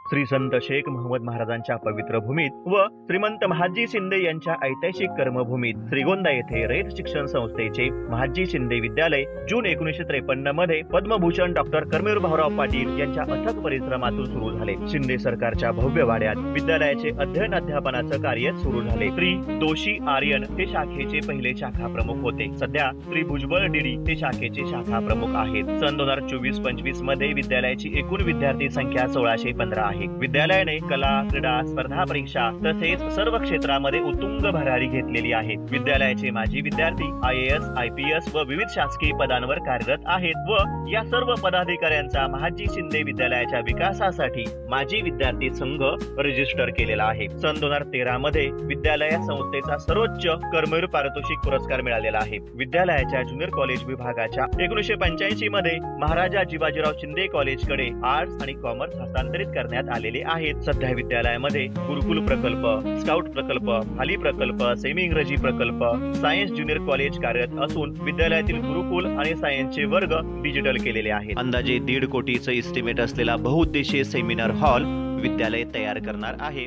श्री संत शेख महमद महाराजांच्या पवित्र भूमीत व श्रीमंत महाजी शिंदे यांच्या ऐतिहासिक कर्मभूमीत श्रीगोंदा येथे रयत शिक्षण संस्थेचे महाजी शिंदे विद्यालय जून 1953 मध्ये पद्मभूषण डॉक्टर कर्मवीर भाऊराव पाटील यांच्या अथक परिश्रमातून सुरू झाले। शिंदे सरकारच्या भव्य वाड्यात विद्यालयाचे अध्ययन अध्यापनाचं कार्य सुरू झाले। श्री दोशी आर्यन हे शाखेचे पहिले शाखा प्रमुख होते। सध्या श्री भुजबळ डीडी हे शाखेचे शाखा प्रमुख आहेत। सन 2024-25 मध्ये विद्यालयाची एकूण विद्यार्थी संख्या 1615 आहे। विद्यालयाने कला, क्रीडा, स्पर्धा परीक्षा तसेच सर्व क्षेत्रामध्ये उत्तुंग भरारी घेतलेली आहे। विद्यालयाचे माजी विद्यार्थी IAS, IPS व विविध शासकीय पदांवर कार्यरत आहेत व या सर्व पदाधिकाऱ्यांचा महाजी शिंदे विद्यालयाच्या विकासासाठी माजी विद्यार्थी संघ रजिस्टर केलेला आहे। सन 2013 मध्ये विद्यालय संस्थेचा सर्वोच्च कर्मवीर पारितोषिक पुरस्कार मिळालेला आहे। विद्यालयाच्या ज्युनियर कॉलेज विभागाच्या 1985 मध्ये महाराजा जिवाजीराव शिंदे कॉलेजकडे आर्ट्स आणि कॉमर्स हस्तांतरित करण्यात आलेले आहेत। सध्या विद्यालयामध्ये गुरुकुल प्रकल्प, स्काउट प्रकल्प, हाली प्रकल्प, सेमी इंग्रजी प्रकल्प, सायन्स ज्युनियर कॉलेज कार्यरत असून विद्यालयातील गुरुकुल आणि सायन्सचे वर्ग डिजिटल केलेले आहेत। अंदाजे 1.5 कोटीचं इस्टिमेट असलेला बहुउद्देशीय सेमिनार हॉल विद्यालय तयार करणार आहे।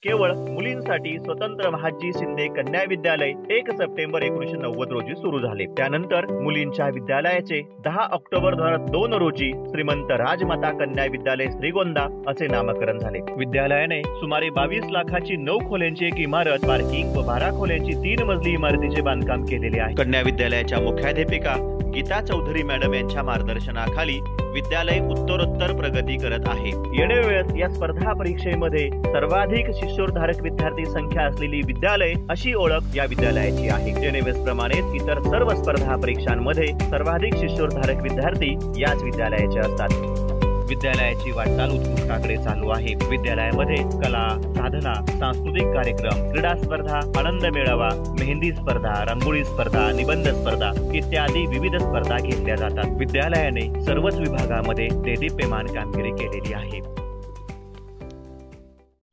केवळ मुलींसाठी स्वतंत्र महाजी शिंदे कन्या विद्यालय 1 सप्टेंबर 1990 रोजी सुरू झाले। त्यानंतर मुलींच्या विद्यालयाचे 10 ऑक्टोबर 2002 रोजी श्रीमंत राजमाता कन्या विद्यालय श्रीगोंदा असे नामकरण झाले। विद्यालयाने सुमारे 22 लाखाची 9 खोल्यांची एक इमारत, पार्किंग व 12 खोल्यांची 3 मजली इमारतीचे बांधकाम केलेले आहे। कन्या विद्यालयाच्या मुख्याध्यापिका गीता चौधरी मॅडम यांच्या मार्गदर्शनाखाली विद्यालय उत्तरोत्तर प्रगती करत आहे। येणे वेळेस या स्पर्धा परीक्षेमध्ये सर्वाधिक शिष्योधारक विद्यार्थी संख्या असलेली विद्यालय अशी ओळख या विद्यालयाची आहे। जेनेवेस प्रमाणेच इतर सर्व स्पर्धा परीक्षांमध्ये सर्वाधिक शिष्योधारक विद्यार्थी याच विद्यालयाचे असतात। विद्यालयाची वाटचाल उत्कृष्टाकडे चालू आहे। विद्यालयामध्ये कला, साधना, सांस्कृतिक कार्यक्रम, क्रीडा स्पर्धा, आनंद मेळावा, मेहंदी स्पर्धा, रांगोळी स्पर्धा, निबंध स्पर्धा इत्यादी विविध स्पर्धा घेतल्या जातात। विद्यालयाने सर्वच विभागामध्ये देदीप्यमान कामगिरी केलेली आहे।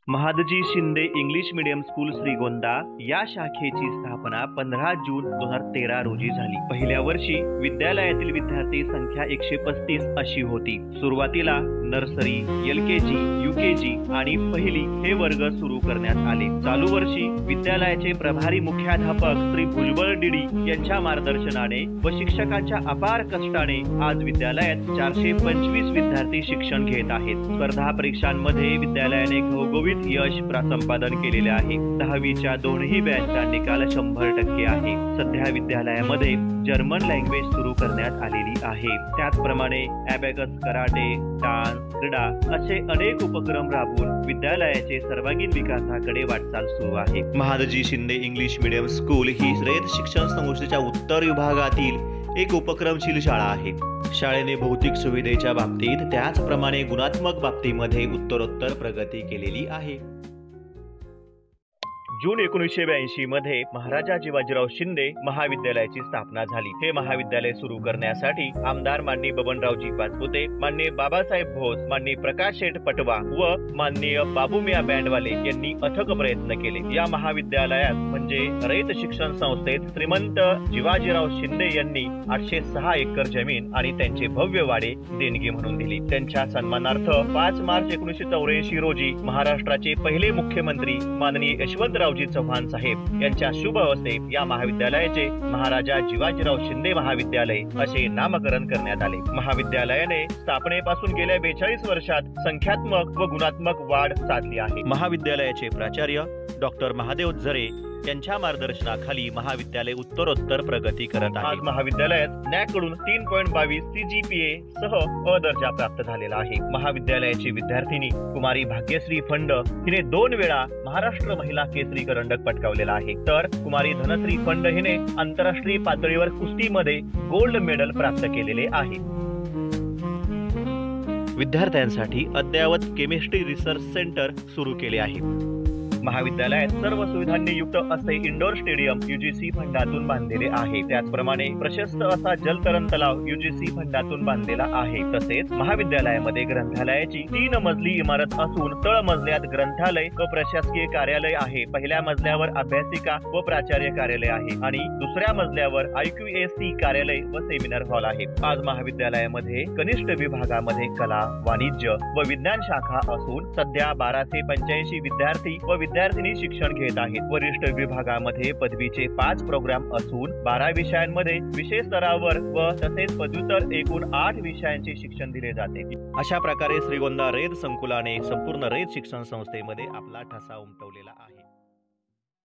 Mahadji Shinde English medium school Shrigonda या शाखेची स्थापना 15 जून 2013 रोजी झाली। पहिल्या वर्षी विद्यालयातील विद्यार्थी संख्या 135 अशी होती। सुरुवातीला नर्सरी, LKG, UKG आणि पहिली हे वर्ग सुरू करण्यात आले। चालू वर्षी विद्यालयाचे प्रभारी मुख्याध्यापक श्री भुजबळ डीडी यांच्या मार्गदर्शनाने व शिक्षकांच्या अपार कष्टाने आज विद्यालयात 425 विद्यार्थी शिक्षण घेत आहेत। स्पर्धा परीक्षांमध्ये विद्यालयाने घवघवीत यश संपादन केलेले आहे। 10वीच्या दोन्ही बॅचचा निकाल 100% आहे। सध्या विद्यालयामध्ये जर्मन लँग्वेज सुरू करण्यात आलेली आहे। त्याचप्रमाणे ॲबॅकस, कराटे, डान्स, क्रीडा असे अनेक उपक्रम राबवून विद्यालयाचे सर्वांगीण विकासाकडे वाटचाल सुरू आहे। Mahadji Shinde English medium school ही रयत शिक्षण संस्थेच्या उत्तर विभागातील एक उपक्रमशील शाळा आहे। शाळेने भौतिक सुविधेच्या बाबतीत त्याचप्रमाणे गुणात्मक बाबतीमध्ये उत्तरोत्तर प्रगती केलेली आहे। जून 1982 मध्ये महाराजा जिवाजीराव शिंदे महाविद्यालयाची स्थापना झाली। हे महाविद्यालय सुरू करण्यासाठी आमदार माननीय बबनरावजी पाचपुते, माननीय बाबासाहेब भोस, माननीय प्रकाश शेठ पटवा व माननीय बाबूमिया बँडवाले यांनी अथक प्रयत्न केले। या महाविद्यालयात म्हणजे रयत शिक्षण संस्थेत श्रीमंत जिवाजीराव शिंदे यांनी 806 एकर जमीन आणि त्यांचे भव्य वाडे देणगी म्हणून दिली। त्यांच्या सन्मानार्थ 5 मार्च 1984 रोजी महाराष्ट्राचे पहिले मुख्यमंत्री माननीय यशवंतराव चव्हाण साहेब यांच्या शुभ हस्ते या महाविद्यालयाचे महाराजा जिवाजीराव शिंदे महाविद्यालय असे नामकरण करण्यात आले। महाविद्यालयाने स्थापनेपासून गेल्या 42 वर्षात संख्यात्मक व गुणात्मक वाढ साधली आहे। महाविद्यालयाचे प्राचार्य डॉक्टर महादेव झरे यांच्या मार्गदर्शनाखाली महाविद्यालय उत्तरोत्तर प्रगती करत आहे। आज महाविद्यालयात NAAC कडून 3.22 CGPA सह अ दर्जा प्राप्त झालेला आहे। महाविद्यालयाची विद्यार्थिनी कुमारी भाग्यश्री फंड हिने 2 वेळा महाराष्ट्र महिला केसरी करंडक पटकावलेला आहे, तर कुमारी धनश्री फंड हिने आंतरराष्ट्रीय पातळीवर कुस्तीमध्ये गोल्ड मेडल प्राप्त केलेले आहे। विद्यार्थ्यांसाठी अद्ययावत केमिस्ट्री रिसर्च सेंटर सुरू केले आहे। महाविद्यालयात सर्व सुविधांनी युक्त असे इंडोर स्टेडियम युजीसी फंडातून बांधलेले आहे। त्याचप्रमाणे प्रशस्त असा जलतरण तलाव युजीसी फंडातून बांधलेला आहे। तसेच महाविद्यालयामध्ये ग्रंथालयाची 3 मजली इमारत असून तळमजल्यात ग्रंथालय व प्रशासकीय कार्यालय आहे। पहिल्या मजल्यावर अभ्यासिका व प्राचार्य कार्यालय आहे आणि दुसऱ्या मजल्यावर IQAC कार्यालय व सेमिनार हॉल आहे। आज महाविद्यालयामध्ये कनिष्ठ विभागामध्ये कला, वाणिज्य व विज्ञान शाखा असून सध्या 1285 विद्यार्थी व विद्यार्थिनी शिक्षण घेत आहेत। वरिष्ठ विभागामध्ये पदवीचे 5 प्रोग्राम असून 12 विषयांमध्ये विशेष स्तरावर व तसेच पदव्युत्तर एकूण 8 विषयांचे शिक्षण दिले जाते। अशा प्रकारे श्रीगोंदा रयत संकुलाने संपूर्ण रयत शिक्षण संस्थेमध्ये आपला ठसा उमटवलेला आहे।